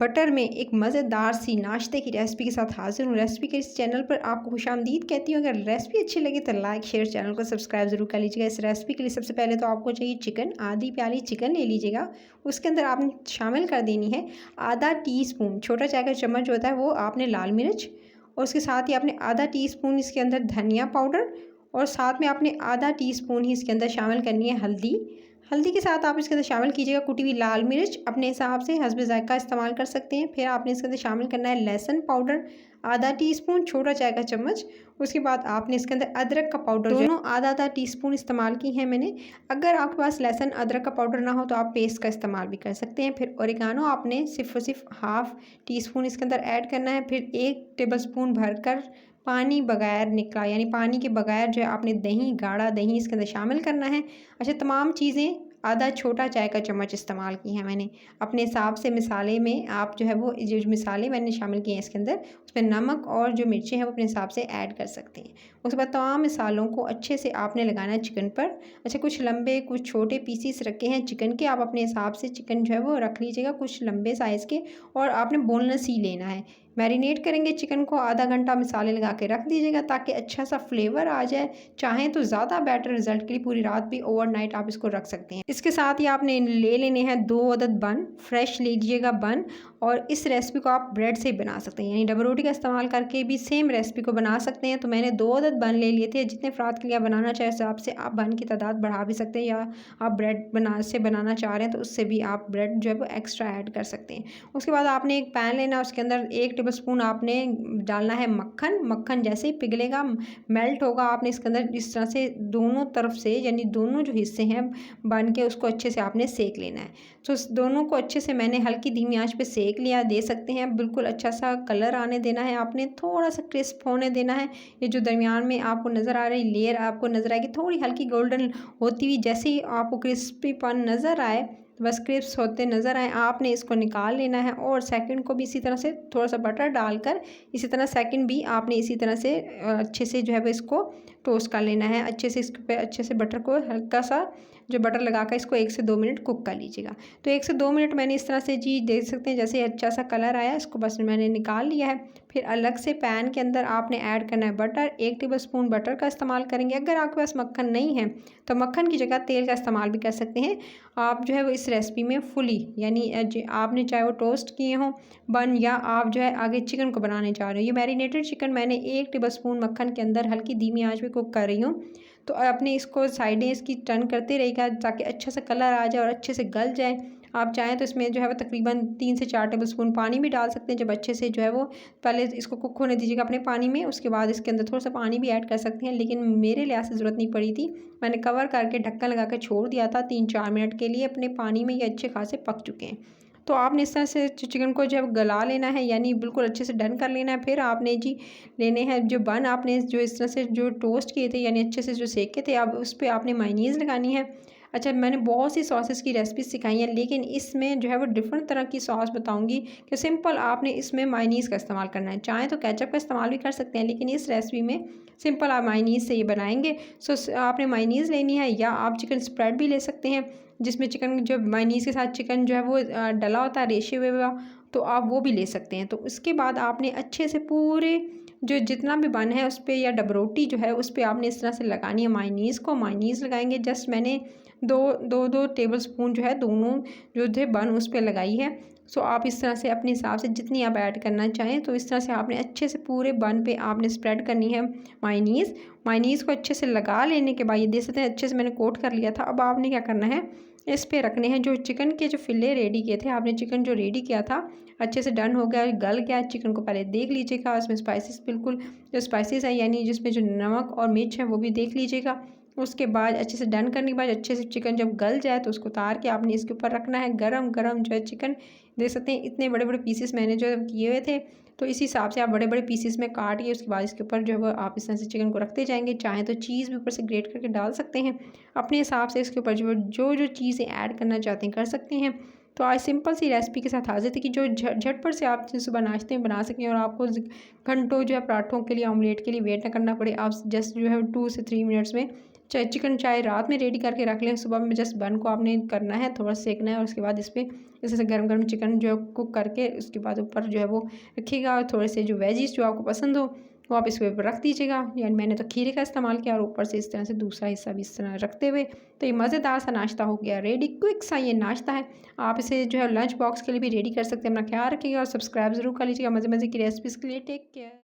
Butter में एक मज़ेदार सी नाश्ते की रेसिपी के साथ हाज़िर हूँ। रेसिपी के इस चैनल पर आपको खुशामदीद कहती हूँ। अगर रेसिपी अच्छी लगे तो लाइक शेयर चैनल को सब्सक्राइब ज़रूर कर लीजिएगा। इस रेसिपी के लिए सबसे पहले तो आपको चाहिए चिकन, आधी प्याली चिकन ले लीजिएगा। उसके अंदर आपने शामिल कर देनी है आधा टीस्पून, छोटा चाय का चम्मच होता है वो आपने लाल मिर्च, और उसके साथ ही आपने आधा टीस्पून इसके अंदर धनिया पाउडर, और साथ में आपने आधा टीस्पून ही इसके अंदर शामिल करनी है हल्दी। हल्दी के साथ आप इसके अंदर शामिल कीजिएगा कुटी हुई लाल मिर्च, अपने हिसाब से हस्ब ज़ायक़ा इस्तेमाल कर सकते हैं। फिर आपने इसके अंदर शामिल करना है लहसुन पाउडर आधा टीस्पून, छोटा चाय का चम्मच। उसके बाद आपने इसके अंदर अदरक का पाउडर दोनों आधा आधा टीस्पून इस्तेमाल की है मैंने। अगर आपके पास लहसुन अदरक का पाउडर ना हो तो आप पेस्ट का इस्तेमाल भी कर सकते हैं। फिर ओरिगानो आपने सिर्फ और सिर्फ हाफ़ टीस्पून इसके अंदर ऐड करना है। फिर 1 टेबलस्पून भरकर पानी बगैर निकला, यानी पानी के बगैर जो है आपने दही, गाढ़ा दही इसके अंदर शामिल करना है। अच्छा, तमाम चीज़ें आधा छोटा चाय का चम्मच इस्तेमाल की है मैंने। अपने हिसाब से मिसाले में आप जो है वो जो मिसाले मैंने शामिल किए हैं इसके अंदर, उसमें नमक और जो मिर्चें हैं वो अपने हिसाब से ऐड कर सकते हैं। उसके बाद तमाम मिसालों को अच्छे से आपने लगाना है चिकन पर। अच्छा, कुछ लंबे कुछ छोटे पीसीस रखे हैं चिकन के, आप अपने हिसाब से चिकन जो है वो रख लीजिएगा कुछ लंबे साइज़ के, और आपने बोनलेस ही लेना है। मैरिनेट करेंगे चिकन को, आधा घंटा मसाले लगा के रख दीजिएगा ताकि अच्छा सा फ्लेवर आ जाए। चाहें तो ज़्यादा बेटर रिजल्ट के लिए पूरी रात भी ओवरनाइट आप इसको रख सकते हैं। इसके साथ ही आपने ले लेने हैं 2 अदद बन, फ्रेश लीजिएगा बन, और इस रेसिपी को आप ब्रेड से बना सकते हैं, यानी डबल रोटी का इस्तेमाल करके भी सेम रेसिपी को बना सकते हैं। तो मैंने 2 अदद बन ले लिए थे। जितने अफराद के लिए आप बनाना चाहे उस हिसाब से आप बन की तादाद बढ़ा भी सकते हैं, या आप ब्रेड बनाना चाह रहे हैं तो उससे भी आप ब्रेड जो है वो एक्स्ट्रा ऐड कर सकते हैं। उसके बाद आपने एक पैन लेना, उसके अंदर 1 टेबलस्पून आपने डालना है मक्खन। मक्खन जैसे ही पिघलेगा, मेल्ट होगा, आपने इसके अंदर इस तरह से दोनों तरफ से, यानी दोनों जो हिस्से हैं बन के, उसको अच्छे से आपने सेक लेना है। तो दोनों को अच्छे से मैंने हल्की धीमी आंच पे सेक लिया। दे सकते हैं बिल्कुल अच्छा सा कलर आने देना है, आपने थोड़ा सा क्रिस्प होने देना है। ये जो दरमियान में आपको नज़र आ रही लेयर आपको नज़र आएगी थोड़ी हल्की गोल्डन होती हुई, जैसे ही आपको क्रिस्पीपन नज़र आए, बस क्रिस्प होते नज़र आए, आपने इसको निकाल लेना है। और सेकंड को भी इसी तरह से थोड़ा सा बटर डालकर इसी तरह सेकंड भी आपने इसी तरह से अच्छे से जो है वो इसको टोस्ट कर लेना है। अच्छे से इसके पे अच्छे से बटर को हल्का सा जो बटर लगाकर इसको 1 से 2 मिनट कुक कर लीजिएगा। तो 1 से 2 मिनट मैंने इस तरह से जी देख सकते हैं, जैसे अच्छा सा कलर आया, इसको बस मैंने निकाल लिया है। फिर अलग से पैन के अंदर आपने ऐड करना है बटर। 1 टेबलस्पून बटर का इस्तेमाल करेंगे। अगर आपके पास मक्खन नहीं है तो मक्खन की जगह तेल का इस्तेमाल भी कर सकते हैं आप जो है वो इस रेसिपी में फुली, यानी आपने चाहे वो टोस्ट किए हों बन, या आप जो है आगे चिकन को बनाने जा रहे हो। ये मैरिनेटेड चिकन मैंने 1 टेबलस्पून मक्खन के अंदर हल्की धीमी आंच पे कुक कर रही हूँ। तो अपने इसको साइडें इसकी टर्न करते रहिएगा ताकि अच्छा सा कलर आ जाए और अच्छे से गल जाए। आप चाहें तो इसमें जो है वो तकरीबन 3 से 4 टेबलस्पून पानी भी डाल सकते हैं। जब अच्छे से जो है वो पहले इसको कुक होने दीजिएगा अपने पानी में, उसके बाद इसके अंदर थोड़ा सा पानी भी ऐड कर सकते हैं, लेकिन मेरे लिहाज से ज़रूरत नहीं पड़ी थी। मैंने कवर करके ढक्कन लगा कर छोड़ दिया था 3-4 मिनट के लिए। अपने पानी में ये अच्छे खासे पक चुके हैं। तो आपने इस तरह से चिकन को जब गला लेना है, यानी बिल्कुल अच्छे से डन कर लेना है। फिर आपने जी लेने हैं जो बन आपने जो इस तरह से जो टोस्ट किए थे, यानी अच्छे से जो सेके थे, अब उस पे आपने मायोनीज़ लगानी है। अच्छा, मैंने बहुत सी सॉसेस की रेसिपी सिखाई हैं, लेकिन इसमें जो है वो डिफरेंट तरह की सॉस बताऊंगी कि सिंपल आपने इसमें मायोनीज़ का इस्तेमाल करना है। चाहे तो केचप का इस्तेमाल भी कर सकते हैं, लेकिन इस रेसिपी में सिंपल आप मायोनीज़ से ये बनाएंगे। सो आपने मायोनीज़ लेनी है, या आप चिकन स्प्रेड भी ले सकते हैं जिसमें चिकन जो मायोनीज़ के साथ चिकन जो है वो डला होता है रेशे हुए हुआ, तो आप वो भी ले सकते हैं। तो उसके बाद आपने अच्छे से पूरे जो जितना भी बन है उस पर, या डबरोटी जो है उस पर आपने इस तरह से लगानी है मायोनीज़ को। मायोनीज़ लगाएंगे, जस्ट मैंने दो टेबल स्पून जो है दोनों जो थे बन उस पर लगाई है। सो आप इस तरह से अपने हिसाब से जितनी आप ऐड करना चाहें, तो इस तरह से आपने अच्छे से पूरे बन पे आपने स्प्रेड करनी है मायोनीज़। मायोनीज़ को अच्छे से लगा लेने के बाद ये देख सकते हैं अच्छे से मैंने कोट कर लिया था। अब आपने क्या करना है, इस पे रखने हैं जो चिकन के जो फिले रेडी किए थे आपने, चिकन जो रेडी किया था अच्छे से डन हो गया, गल गया चिकन को, पहले देख लीजिएगा। उसमें स्पाइसेस बिल्कुल जो स्पाइसेस है, यानी जिसमें जो नमक और मिर्च है वो भी देख लीजिएगा। उसके बाद अच्छे से डन करने के बाद अच्छे से चिकन जब गल जाए तो उसको उतार के आपने इसके ऊपर रखना है। गरम गरम जो है चिकन देख सकते हैं, इतने बड़े बड़े पीसेस मैंने जो किए हुए थे, तो इस हिसाब से आप बड़े बड़े पीसेस में काट के उसके बाद इसके ऊपर जो है आप इस तरह से चिकन को रखते जाएंगे। चाहें तो चीज़ भी ऊपर से ग्रेट करके डाल सकते हैं, अपने हिसाब से इसके ऊपर जो चीज़ें ऐड करना चाहते हैं कर सकते हैं। तो आज सिंपल सी रेसिपी के साथ हाजिर थी कि जो झटपट से आप सुबह नाश्ते में बना सकें और आपको घंटों जो है पराठों के लिए ऑमलेट के लिए वेट ना करना पड़े। आप जस्ट जो है 2 से 3 मिनट्स में चाहे चिकन चाहे रात में रेडी करके रख लें, सुबह में जस्ट बन को आपने करना है, थोड़ा सेकना है और उसके बाद इस पे इस से गरम-गरम चिकन जो है कुक करके उसके बाद ऊपर जो है वो रखिएगा और थोड़े से जो वेजिज़ जो आपको पसंद हो वो आप इसके ऊपर रख दीजिएगा। यानी मैंने तो खीरे का इस्तेमाल किया और ऊपर से इस तरह से दूसरा हिस्सा भी इस तरह रखते हुए, तो ये मज़ेदार सा नाश्ता हो गया रेडी, क्विक सा ये नाश्ता है। आप इसे जो है लंच बॉक्स के लिए भी रेडी कर सकते हैं। अपना ख्याल रखिएगा और सब्सक्राइब ज़रूर कर लीजिएगा मज़े-मज़े की रेसिपीज़ के लिए। Take care.